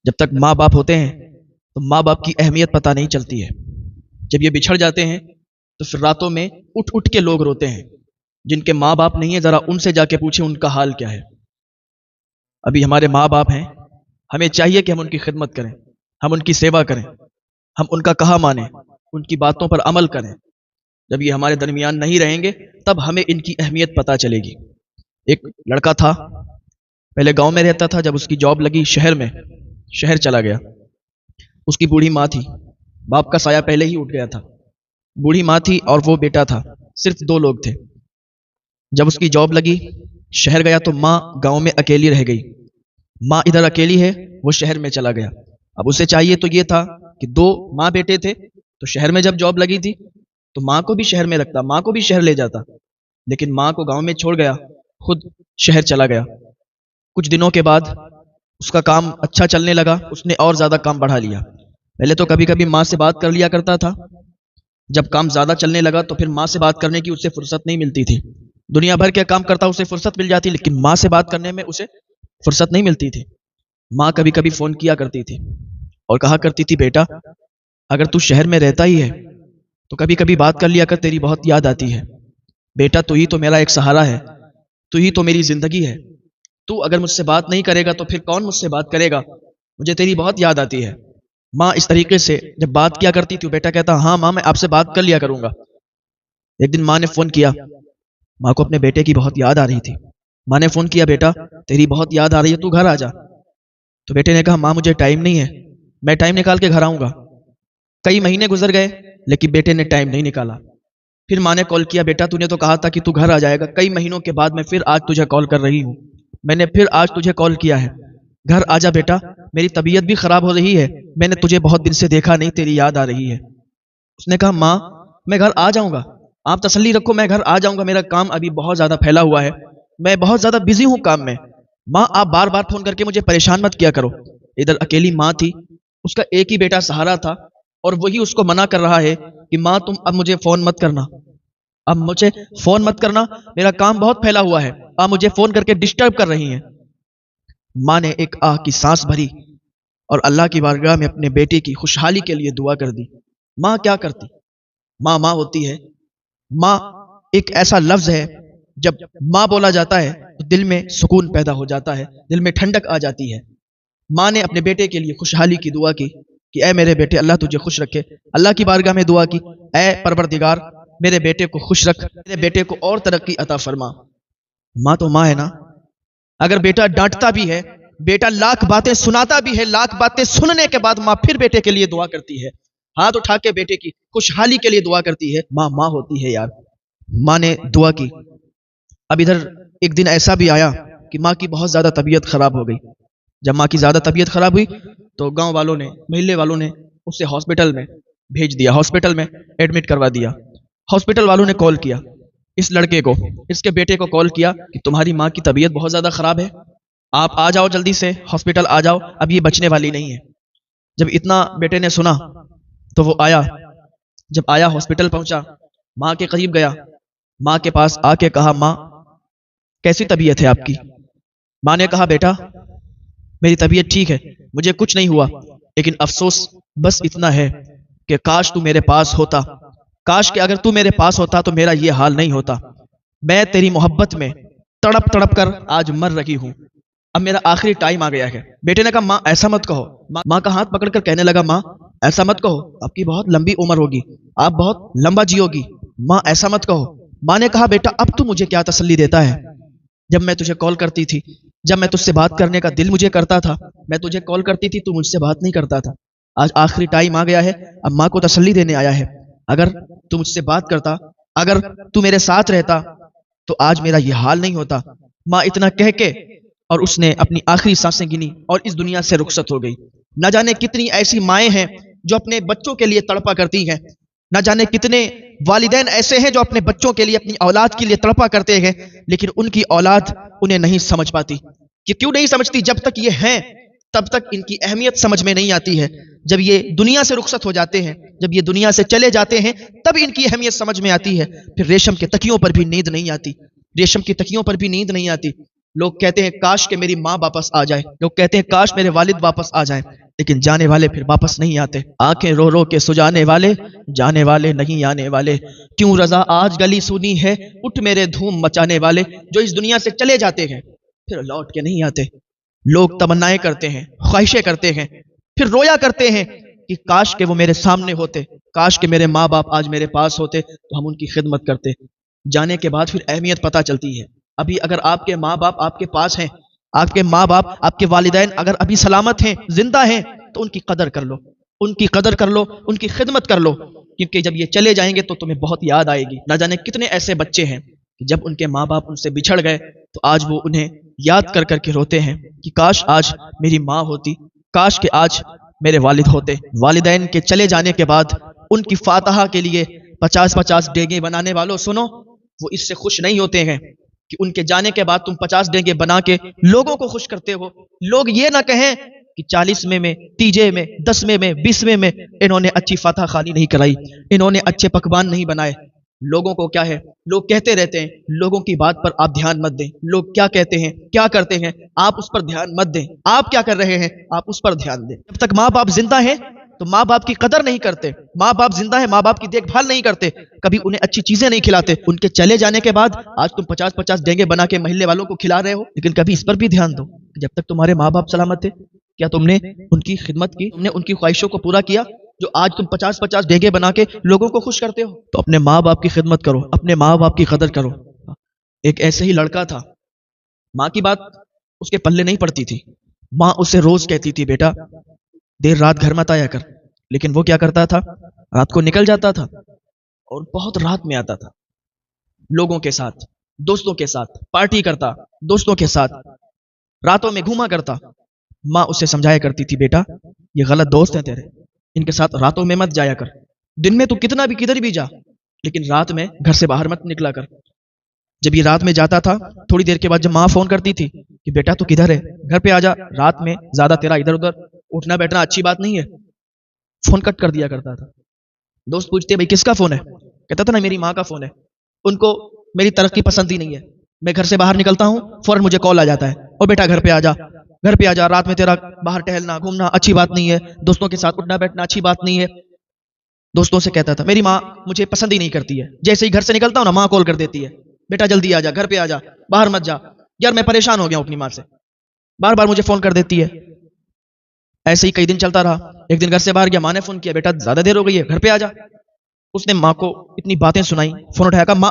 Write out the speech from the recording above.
جب تک ماں باپ ہوتے ہیں تو ماں باپ کی اہمیت پتہ نہیں چلتی ہے. جب یہ بچھڑ جاتے ہیں تو پھر راتوں میں اٹھ اٹھ کے لوگ روتے ہیں. جن کے ماں باپ نہیں ہیں ذرا ان سے جا کے پوچھیں ان کا حال کیا ہے. ابھی ہمارے ماں باپ ہیں، ہمیں چاہیے کہ ہم ان کی خدمت کریں، ہم ان کی سیوا کریں، ہم ان کا کہا مانیں، ان کی باتوں پر عمل کریں. جب یہ ہمارے درمیان نہیں رہیں گے تب ہمیں ان کی اہمیت پتہ چلے گی. ایک لڑکا تھا، پہلے گاؤں میں رہتا تھا، جب اس کی جاب لگی شہر میں، شہر چلا گیا. اس کی بوڑھی ماں تھی، باپ کا سایہ پہلے ہی اٹھ گیا تھا. بوڑھی ماں تھی اور وہ بیٹا تھا، صرف 2 لوگ تھے. جب اس کی جاب لگی شہر گیا تو ماں گاؤں میں اکیلی رہ گئی. ماں ادھر اکیلی ہے، وہ شہر میں چلا گیا. اب اسے چاہیے تو یہ تھا کہ 2 ماں بیٹے تھے، تو شہر میں جب جاب لگی تھی تو ماں کو بھی شہر میں رکھتا، ماں کو بھی شہر لے جاتا. لیکن ماں کو گاؤں میں چھوڑ گیا، خود شہر چلا گیا. کچھ دنوں کے بعد اس کا کام اچھا چلنے لگا، اس نے اور زیادہ کام بڑھا لیا. پہلے تو کبھی کبھی ماں سے بات کر لیا کرتا تھا، جب کام زیادہ چلنے لگا تو پھر ماں سے بات کرنے کی اسے فرصت نہیں ملتی تھی. دنیا بھر کے کام کرتا اسے فرصت مل جاتی، لیکن ماں سے بات کرنے میں اسے فرصت نہیں ملتی تھی. ماں کبھی کبھی فون کیا کرتی تھی اور کہا کرتی تھی بیٹا اگر تو شہر میں رہتا ہی ہے تو کبھی کبھی بات کر لیا کر، تیری بہت یاد آتی ہے. بیٹا تو ہی تو میرا ایک سہارا ہے، تو ہی تو میری زندگی ہے. تو اگر مجھ سے بات نہیں کرے گا تو پھر کون مجھ سے بات کرے گا؟ مجھے تیری بہت یاد آتی ہے. ماں اس طریقے سے جب بات کیا کرتی تھی بیٹا کہتا ہاں ماں میں آپ سے بات کر لیا کروں گا. ایک دن ماں نے فون کیا، ماں کو اپنے بیٹے کی بہت یاد آ رہی تھی. ماں نے فون کیا بیٹا تیری بہت یاد آ رہی ہے، تو گھر آ جا. تو بیٹے نے کہا ماں مجھے ٹائم نہیں ہے، میں ٹائم نکال کے گھر آؤں گا. کئی مہینے گزر گئے لیکن بیٹے نے ٹائم نہیں نکالا. پھر ماں نے کال کیا بیٹا تو نے تو کہا تھا کہ تو گھر آ جائے گا، کئی مہینوں کے بعد میں پھر آج تجھے کال کر رہی ہوں، میں نے پھر آج تجھے کال کیا ہے، گھر آ جا بیٹا، میری طبیعت بھی خراب ہو رہی ہے، میں نے تجھے بہت دن سے دیکھا نہیں، تیری یاد آ رہی ہے. اس نے کہا ماں میں گھر آ جاؤں گا، آپ تسلی رکھو، میں گھر آ جاؤں گا، میرا کام ابھی بہت زیادہ پھیلا ہوا ہے، میں بہت زیادہ بزی ہوں کام میں. ماں آپ بار بار فون کر کے مجھے پریشان مت کیا کرو. ادھر اکیلی ماں تھی، اس کا ایک ہی بیٹا سہارا تھا اور وہی اس کو منع کر رہا ہے کہ ماں تم اب مجھے فون مت کرنا، اب مجھے فون مت کرنا، میرا کام بہت پھیلا ہوا ہے، آپ مجھے فون کر کے ڈسٹرب کر رہی ہیں. ماں نے ایک آہ کی سانس بھری اور اللہ کی بارگاہ میں اپنے بیٹے کی خوشحالی کے لیے دعا کر دی. ماں کیا کرتی؟ ماں ماں ہوتی ہے. ماں ایک ایسا لفظ ہے، جب ماں بولا جاتا ہے تو دل میں سکون پیدا ہو جاتا ہے، دل میں ٹھنڈک آ جاتی ہے. ماں نے اپنے بیٹے کے لیے خوشحالی کی دعا کی کہ اے میرے بیٹے اللہ تجھے خوش رکھے. اللہ کی بارگاہ میں دعا کی اے پروردگار میرے بیٹے کو خوش رکھ، میرے بیٹے کو اور ترقی عطا فرما. ماں تو ماں ہے نا. اگر بیٹا ڈانٹتا بھی ہے، بیٹا لاکھ باتیں سناتا بھی ہے، لاکھ باتیں سننے کے بعد ماں پھر بیٹے کے لیے دعا کرتی ہے، ہاتھ اٹھا کے بیٹے کی خوشحالی کے لیے دعا کرتی ہے. ماں ماں ہوتی ہے یار. ماں نے دعا کی. اب ادھر ایک دن ایسا بھی آیا کہ ماں کی بہت زیادہ طبیعت خراب ہو گئی. جب ماں کی زیادہ طبیعت خراب ہوئی تو گاؤں والوں نے، محلے والوں نے اسے ہاسپٹل میں بھیج دیا، ہاسپٹل میں ایڈمٹ کروا دیا. ہاسپٹل والوں نے کال کیا اس لڑکے کو، اس کے بیٹے کو کال کیا کہ تمہاری ماں کی طبیعت بہت زیادہ خراب ہے، آپ آ جاؤ جلدی سے ہاسپٹل آ جاؤ، اب یہ بچنے والی نہیں ہے. جب اتنا بیٹے نے سنا تو وہ آیا. جب آیا ہاسپٹل پہنچا، ماں کے قریب گیا، ماں کے پاس آ کے کہا ماں کیسی طبیعت ہے آپ کی؟ ماں نے کہا بیٹا میری طبیعت ٹھیک ہے، مجھے کچھ نہیں ہوا، لیکن افسوس بس اتنا ہے کہ کاش تو میرے پاس ہوتا، کاش کہ اگر تو میرے پاس ہوتا تو میرا یہ حال نہیں ہوتا. میں تیری محبت میں تڑپ تڑپ کر آج مر رہی ہوں، اب میرا آخری ٹائم آ گیا ہے. بیٹے نے کہا ماں ایسا مت کہو. ماں کا ہاتھ پکڑ کر کہنے لگا ماں ایسا مت کہو، آپ کی بہت لمبی عمر ہوگی، آپ بہت لمبا جیو گی، ماں ایسا مت کہو. ماں نے کہا بیٹا اب تو مجھے کیا تسلی دیتا ہے؟ جب میں تجھے کال کرتی تھی، جب میں تجھ سے بات کرنے کا دل مجھے کرتا تھا، میں تجھے کال کرتی تھی تو مجھ سے بات نہیں کرتا تھا. آج آخری ٹائم آ گیا ہے، اب ماں کو تسلی دینے آیا ہے. اگر تو مجھ سے بات کرتا، اگر تو میرے ساتھ رہتا تو آج میرا یہ حال نہیں ہوتا. ماں اتنا کہہ کے اور اس نے اپنی آخری سانسیں گنی اور اس دنیا سے رخصت ہو گئی. نہ جانے کتنی ایسی مائیں ہیں جو اپنے بچوں کے لیے تڑپا کرتی ہیں، نہ جانے کتنے والدین ایسے ہیں جو اپنے بچوں کے لیے، اپنی اولاد کے لیے تڑپا کرتے ہیں، لیکن ان کی اولاد انہیں نہیں سمجھ پاتی. کہ کیوں نہیں سمجھتی؟ جب تک یہ ہیں تب تک ان کی اہمیت سمجھ میں نہیں آتی ہے. جب یہ دنیا سے رخصت ہو جاتے ہیں، جب یہ دنیا سے چلے جاتے ہیں، تب ان کی اہمیت سمجھ میں آتی ہے. پھر ریشم کے تکیوں پر بھی نیند نہیں آتی، ریشم کی تکیوں پر بھی نیند نہیں آتی. لوگ کہتے ہیں کاش کہ میری ماں واپس آ جائے، لوگ کہتے ہیں کاش میرے والد واپس آ جائیں، لیکن جانے والے پھر واپس نہیں آتے۔ آنکھیں رو رو کے سجانے والے، جانے والے نہیں آنے والے۔ کیوں رضا آج گلی سنی ہے، اٹھ میرے دھوم مچانے والے، جو اس دنیا سے چلے جاتے ہیں پھر لوٹ کے نہیں آتے۔ لوگ تمنائیں کرتے ہیں، خواہشیں کرتے ہیں، پھر رویا کرتے ہیں کہ کاش کہ وہ میرے سامنے ہوتے، کاش کہ میرے ماں باپ آج میرے پاس ہوتے تو ہم ان کی خدمت کرتے۔ جانے کے بعد پھر اہمیت پتہ چلتی ہے۔ ابھی اگر آپ کے ماں باپ آپ کے پاس ہیں، آپ کے ماں باپ آپ کے والدین اگر ابھی سلامت ہیں، زندہ ہیں، تو ان کی قدر کر لو، ان کی قدر کر لو، ان کی خدمت کر لو، کیونکہ جب یہ چلے جائیں گے تو تمہیں بہت یاد آئے گی۔ نہ جانے کتنے ایسے بچے ہیں کہ جب ان کے ماں باپ ان سے بچھڑ گئے تو آج وہ انہیں یاد کر کر کے روتے ہیں کہ کاش آج میری ماں ہوتی، کاش کہ آج میرے والد ہوتے۔ والدین کے چلے جانے کے بعد ان کی فاتحہ کے لیے 50 ڈیگیں بنانے والوں سنو، وہ اس سے خوش نہیں ہوتے ہیں کہ ان کے جانے کے بعد تم 50 ڈیگیں بنا کے لوگوں کو خوش کرتے ہو۔ لوگ یہ نہ کہیں کہ 40ویں میں، 30 میں، 10ویں میں، 20ویں میں انہوں نے اچھی فاتحہ خوانی نہیں کرائی، انہوں نے اچھے پکوان نہیں بنائے۔ لوگوں کو کیا ہے، لوگ کہتے رہتے ہیں، لوگوں کی بات پر آپ دھیان مت دیں۔ لوگ کیا کہتے ہیں، کیا کرتے ہیں، آپ اس پر دھیان مت دیں۔ آپ کیا کر رہے ہیں، آپ اس پر دھیان دیں۔ جب تک ماں باپ زندہ ہیں تو ماں باپ کی قدر نہیں کرتے، ماں باپ زندہ ہیں، ماں باپ کی دیکھ بھال نہیں کرتے، کبھی انہیں اچھی چیزیں نہیں کھلاتے۔ ان کے چلے جانے کے بعد آج تم 50 ڈینگے بنا کے محلے والوں کو کھلا رہے ہو، لیکن کبھی اس پر بھی دھیان دو، جب تک تمہارے ماں باپ سلامت تھے کیا تم نے ان کی خدمت کی، تم نے ان کی خواہشوں کو پورا کیا؟ جو آج تم 50 ڈینگے بنا کے لوگوں کو خوش کرتے ہو، تو اپنے ماں باپ کی خدمت کرو، اپنے ماں باپ کی قدر کرو۔ ایک ایسے ہی لڑکا تھا، ماں کی بات اس کے پلے نہیں پڑتی تھی، ماں اسے روز کہتی تھی بیٹا دیر رات گھر مت آیا کر، لیکن وہ کیا کرتا تھا، رات کو نکل جاتا تھا اور بہت رات میں آتا تھا، لوگوں کے ساتھ، دوستوں کے ساتھ پارٹی کرتا، دوستوں کے ساتھ راتوں میں گھوما کرتا۔ ماں اسے سمجھایا کرتی تھی بیٹا یہ غلط دوست ہیں تیرے، ان کے ساتھ راتوں میں مت جایا کر، دن میں تو کتنا بھی کدھر بھی جا، لیکن رات میں گھر سے باہر مت نکلا کر۔ جب یہ رات میں جاتا تھا، تھوڑی دیر کے بعد جب ماں فون کرتی تھی کہ بیٹا تو کدھر ہے، گھر پہ آ جا، رات میں زیادہ تیرا ادھر ادھر اٹھنا بیٹھنا اچھی بات نہیں ہے، فون کٹ کر دیا کرتا تھا۔ دوست پوچھتے بھائی کس کا فون ہے، کہتا تھا نا میری ماں کا فون ہے، ان کو میری ترقی پسند ہی نہیں ہے، میں گھر سے باہر نکلتا ہوں فوراً مجھے کال آ جاتا ہے، اور بیٹا گھر پہ آ جا، گھر پہ آ جا، رات میں تیرا باہر ٹہلنا گھومنا اچھی بات نہیں ہے، دوستوں کے ساتھ اٹھنا بیٹھنا اچھی بات نہیں ہے۔ دوستوں سے کہتا تھا میری ماں مجھے پسند ہی نہیں کرتی ہے، جیسے ہی گھر سے نکلتا ہوں نا ماں کال کر دیتی ہے، بیٹا جلدی آ جا، گھر پہ آ جا، باہر مت جا، یار میں پریشان ہو گیا ہوں اپنی ماں سے، بار بار مجھے فون کر دیتی ہے۔ ایسے ہی کئی دن چلتا رہا، ایک دن گھر سے باہر گیا، ماں نے فون کیا بیٹا زیادہ دیر ہو گئی ہے گھر پہ آ جا۔ اس نے ماں کو اتنی باتیں سنائی، فون اٹھایا کہا ماں